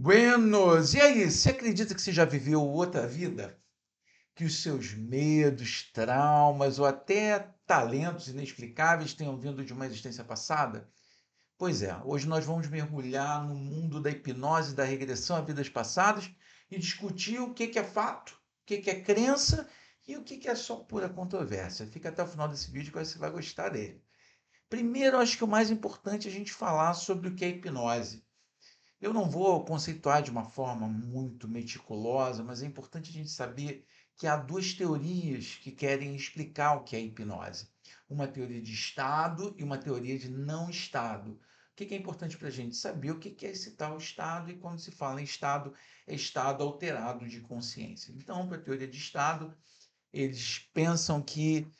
Buenos! E aí, você acredita que você já viveu outra vida? Que os seus medos, traumas ou até talentos inexplicáveis tenham vindo de uma existência passada? Pois é, hoje nós vamos mergulhar no mundo da hipnose, da regressão a vidas passadas e discutir o que é fato, o que é crença e o que é só pura controvérsia. Fica até o final desse vídeo que você vai gostar dele. Primeiro, acho que o mais importante é a gente falar sobre o que é hipnose. Eu não vou conceituar de uma forma muito meticulosa, mas é importante a gente saber que há duas teorias que querem explicar o que é hipnose. Uma teoria de estado e uma teoria de não estado. O que é importante para a gente saber o que é esse tal estado, e quando se fala em estado, é estado alterado de consciência. Então, para a teoria de estado, eles pensam que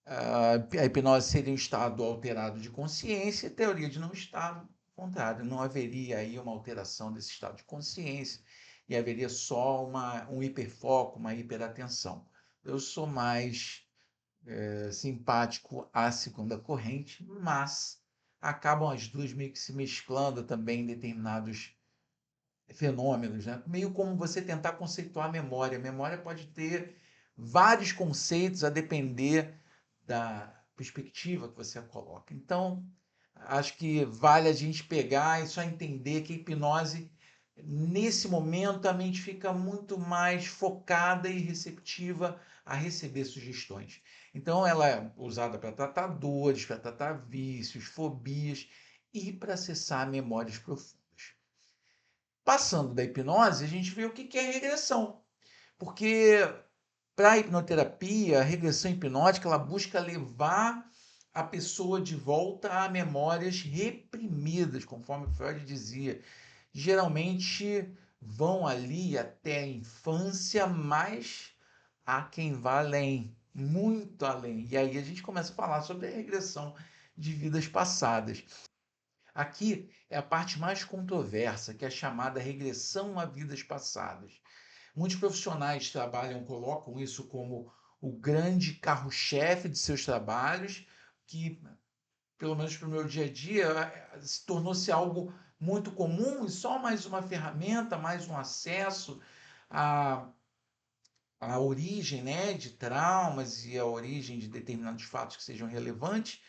a hipnose seria um estado alterado de consciência, teoria de não estado, ao contrário, não haveria aí uma alteração desse estado de consciência e haveria só um hiperfoco, uma hiperatenção. Eu sou mais simpático à segunda corrente, mas acabam as duas meio que se mesclando também em determinados fenômenos, né? Meio como você tentar conceituar a memória. A memória pode ter vários conceitos a depender da perspectiva que você coloca. Então, acho que vale a gente pegar e só entender que a hipnose, nesse momento, a mente fica muito mais focada e receptiva a receber sugestões. Então, ela é usada para tratar dores, para tratar vícios, fobias e para acessar memórias profundas. Passando da hipnose, a gente vê o que é regressão. Porque para a hipnoterapia, a regressão hipnótica, ela busca levar a pessoa de volta a memórias reprimidas, conforme Freud dizia. Geralmente vão ali até a infância, mas há quem vá além, muito além. E aí a gente começa a falar sobre a regressão de vidas passadas. Aqui é a parte mais controversa, que é a chamada regressão a vidas passadas. Muitos profissionais trabalham, colocam isso como o grande carro-chefe de seus trabalhos, que, pelo menos para o meu dia a dia, se tornou-se algo muito comum e só mais uma ferramenta, mais um acesso à, à origem, né, de traumas e à origem de determinados fatos que sejam relevantes.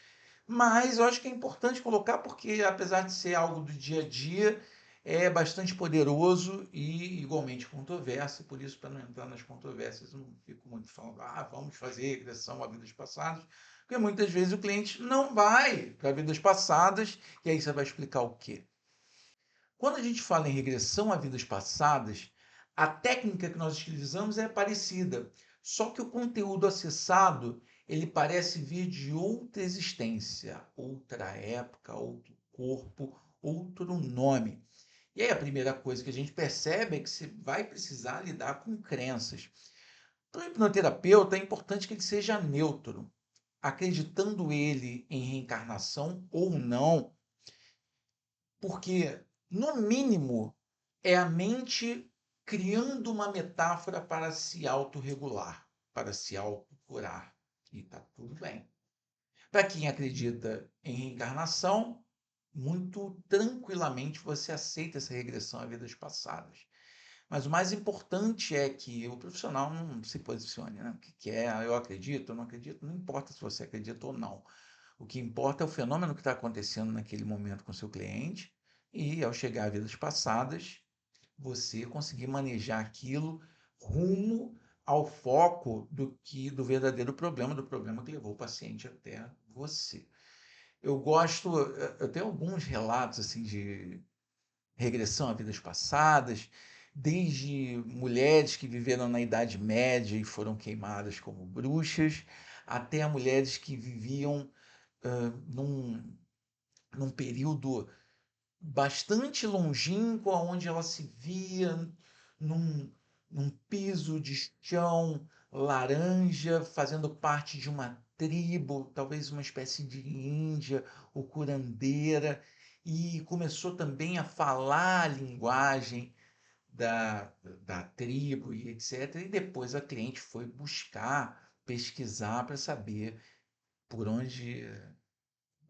Mas eu acho que é importante colocar porque, apesar de ser algo do dia a dia, é bastante poderoso e igualmente controverso. Por isso, para não entrar nas controvérsias, eu não fico muito falando, vamos fazer regressão a vidas passadas, porque muitas vezes o cliente não vai para vidas passadas, e aí você vai explicar o quê? Quando a gente fala em regressão a vidas passadas, a técnica que nós utilizamos é parecida, só que o conteúdo acessado ele parece vir de outra existência, outra época, outro corpo, outro nome. E aí a primeira coisa que a gente percebe é que você vai precisar lidar com crenças. Para o hipnoterapeuta é importante que ele seja neutro, acreditando ele em reencarnação ou não, porque, no mínimo, é a mente criando uma metáfora para se autorregular, para se autocurar. E está tudo bem. Para quem acredita em reencarnação, muito tranquilamente você aceita essa regressão a vidas passadas. Mas o mais importante é que o profissional não se posicione, né? O que é, eu acredito, eu não acredito, não importa se você acredita ou não. O que importa é o fenômeno que está acontecendo naquele momento com o seu cliente e, ao chegar a vidas passadas, você conseguir manejar aquilo rumo ao foco do verdadeiro problema, do problema que levou o paciente até você. Eu tenho alguns relatos assim de regressão a vidas passadas, desde mulheres que viveram na Idade Média e foram queimadas como bruxas, até mulheres que viviam num, num período bastante longínquo, onde ela se via num, num piso de chão laranja, fazendo parte de uma tribo, talvez uma espécie de índia ou curandeira, e começou também a falar a linguagem da tribo e etc. E depois a cliente foi buscar, pesquisar para saber por onde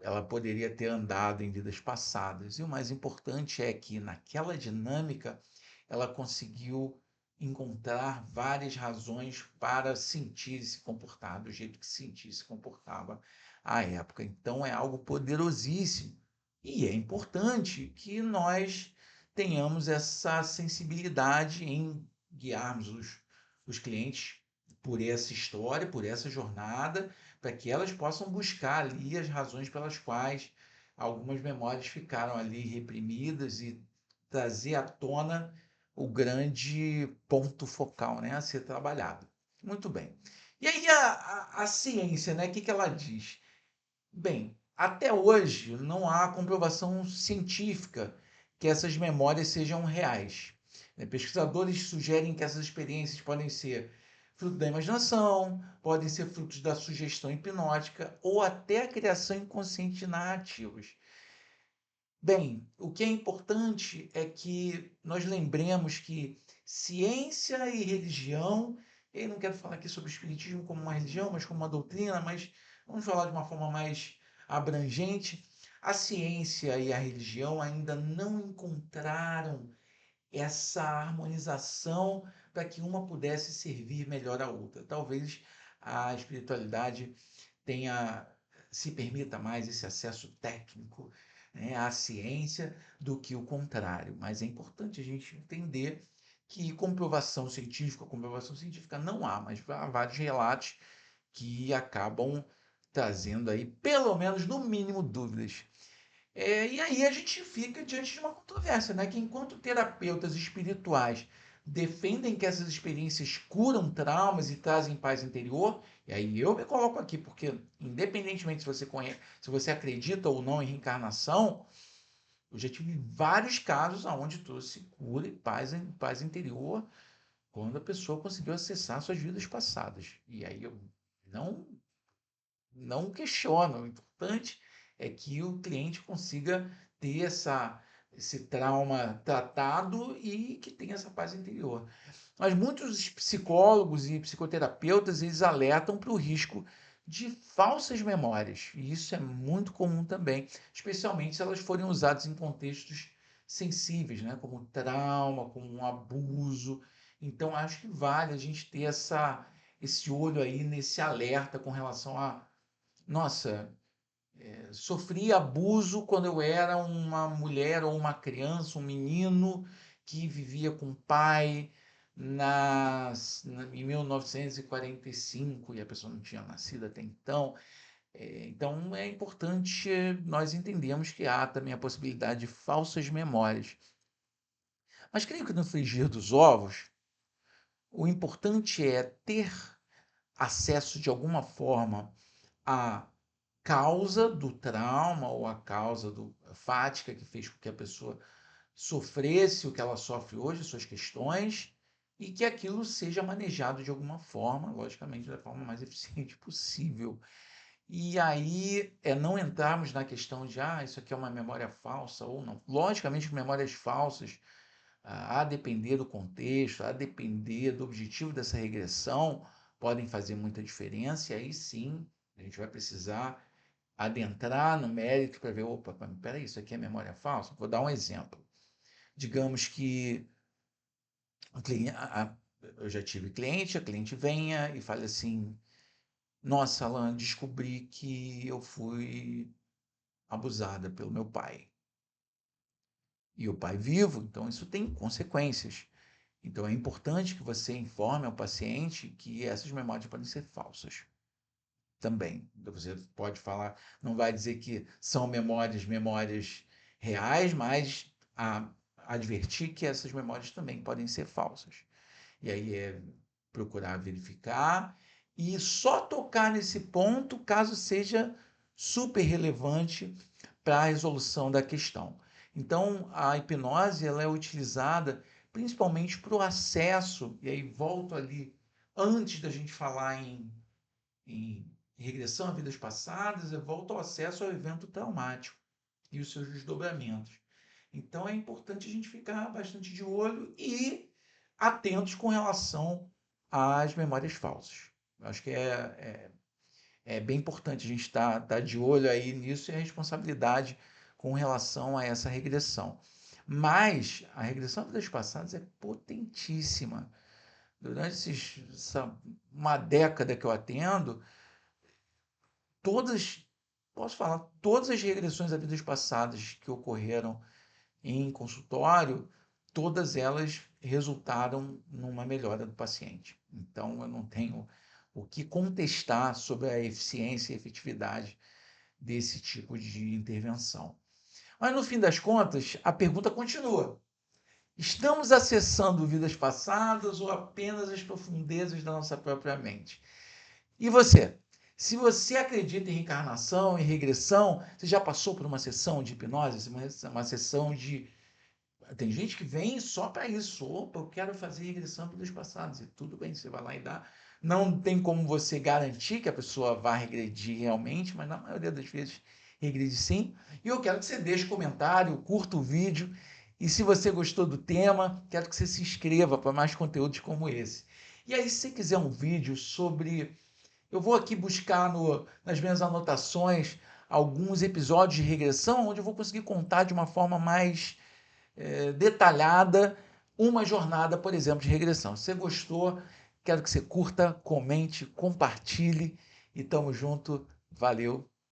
ela poderia ter andado em vidas passadas. E o mais importante é que, naquela dinâmica, ela conseguiu encontrar várias razões para sentir e se comportar do jeito que sentia e se comportava à época. Então, é algo poderosíssimo. E é importante que nós tenhamos essa sensibilidade em guiarmos os clientes por essa história, por essa jornada, para que elas possam buscar ali as razões pelas quais algumas memórias ficaram ali reprimidas e trazer à tona o grande ponto focal, né, a ser trabalhado. Muito bem. E aí a ciência, né, o que ela diz? Bem, até hoje não há comprovação científica que essas memórias sejam reais. Pesquisadores sugerem que essas experiências podem ser fruto da imaginação, podem ser frutos da sugestão hipnótica ou até a criação inconsciente de narrativas. Bem, o que é importante é que nós lembremos que ciência e religião, eu não quero falar aqui sobre o espiritismo como uma religião, mas como uma doutrina, mas vamos falar de uma forma mais abrangente. A ciência e a religião ainda não encontraram essa harmonização para que uma pudesse servir melhor à outra. Talvez a espiritualidade tenha se permita mais esse acesso técnico, né, à ciência do que o contrário. Mas é importante a gente entender que comprovação científica não há, mas há vários relatos que acabam trazendo aí, pelo menos no mínimo, dúvidas. E aí a gente fica diante de uma controvérsia, né? Que enquanto terapeutas espirituais defendem que essas experiências curam traumas e trazem paz interior, e aí eu me coloco aqui, porque independentemente se você conhece, se você acredita ou não em reencarnação, eu já tive vários casos onde trouxe cura e paz interior quando a pessoa conseguiu acessar suas vidas passadas. E aí eu não não questiono. O importante é que o cliente consiga ter esse trauma tratado e que tenha essa paz interior. Mas muitos psicólogos e psicoterapeutas, eles alertam para o risco de falsas memórias. E isso é muito comum também, especialmente se elas forem usadas em contextos sensíveis, né? Como trauma, como um abuso. Então, acho que vale a gente ter esse olho aí, nesse alerta com relação a nossa, sofri abuso quando eu era uma mulher ou uma criança, um menino que vivia com o pai em 1945 e a pessoa não tinha nascido até então. Então é importante nós entendermos que há também a possibilidade de falsas memórias. Mas creio que no frigir dos ovos, o importante é ter acesso de alguma forma a causa do trauma ou a causa fática que fez com que a pessoa sofresse o que ela sofre hoje, suas questões, e que aquilo seja manejado de alguma forma, logicamente da forma mais eficiente possível. E aí é não entrarmos na questão de isso aqui é uma memória falsa ou não. Logicamente, memórias falsas, a depender do contexto, a depender do objetivo dessa regressão, podem fazer muita diferença, e aí sim a gente vai precisar adentrar no mérito para ver, opa, peraí, isso aqui é memória falsa? Vou dar um exemplo. Digamos que o cliente, eu já tive cliente, a cliente venha e fale assim, nossa, Alan, descobri que eu fui abusada pelo meu pai. E o pai vivo, então isso tem consequências. Então é importante que você informe ao paciente que essas memórias podem ser falsas também. Você pode falar, não vai dizer que são memórias reais, mas advertir que essas memórias também podem ser falsas. E aí é procurar verificar e só tocar nesse ponto caso seja super relevante para a resolução da questão. Então, a hipnose ela é utilizada principalmente para o acesso, e aí volto ali, antes da gente falar em regressão a vidas passadas, eu volto ao acesso ao evento traumático e os seus desdobramentos. Então, é importante a gente ficar bastante de olho e atentos com relação às memórias falsas. Eu acho que É bem importante a gente estar de olho aí nisso e a responsabilidade com relação a essa regressão. Mas a regressão a vidas passadas é potentíssima. Durante uma década que eu atendo, todas, posso falar, todas as regressões a vidas passadas que ocorreram em consultório, todas elas resultaram numa melhora do paciente. Então, eu não tenho o que contestar sobre a eficiência e efetividade desse tipo de intervenção. Mas, no fim das contas, a pergunta continua. Estamos acessando vidas passadas ou apenas as profundezas da nossa própria mente? E você? Se você acredita em reencarnação, em regressão, você já passou por uma sessão de hipnose, uma sessão de... Tem gente que vem só para isso. Opa, eu quero fazer regressão para os passados. E tudo bem, você vai lá e dá. Não tem como você garantir que a pessoa vá regredir realmente, mas na maioria das vezes regride sim. E eu quero que você deixe comentário, curta o vídeo. E se você gostou do tema, quero que você se inscreva para mais conteúdos como esse. E aí, se você quiser um vídeo sobre... Eu vou aqui buscar nas minhas anotações alguns episódios de regressão, onde eu vou conseguir contar de uma forma mais detalhada uma jornada, por exemplo, de regressão. Se você gostou, quero que você curta, comente, compartilhe e tamo junto. Valeu!